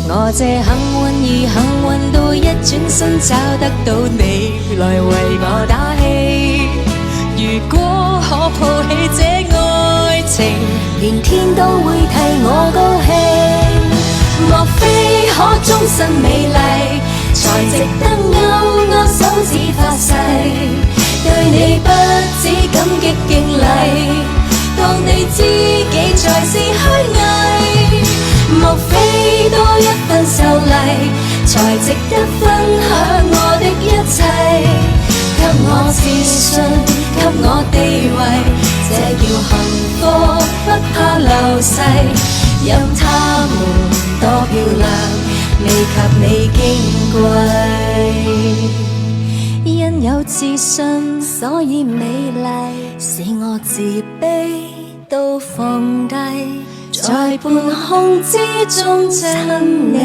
我這幸運兒幸運到一轉身找得到你來為我打氣。如果可抱起這愛情，連天都會替我高興。莫非可終身美麗，才值得勾勾手指發誓？對你不止感激敬禮，當你知己才是虛偽。莫非多一份秀麗，才值得分享我的一切？給我自信，給我地位，這叫幸福，不怕流逝。任他們多漂亮，未及你矜貴。因有自信，所以美麗，使我自卑都放低，在半空之中親你。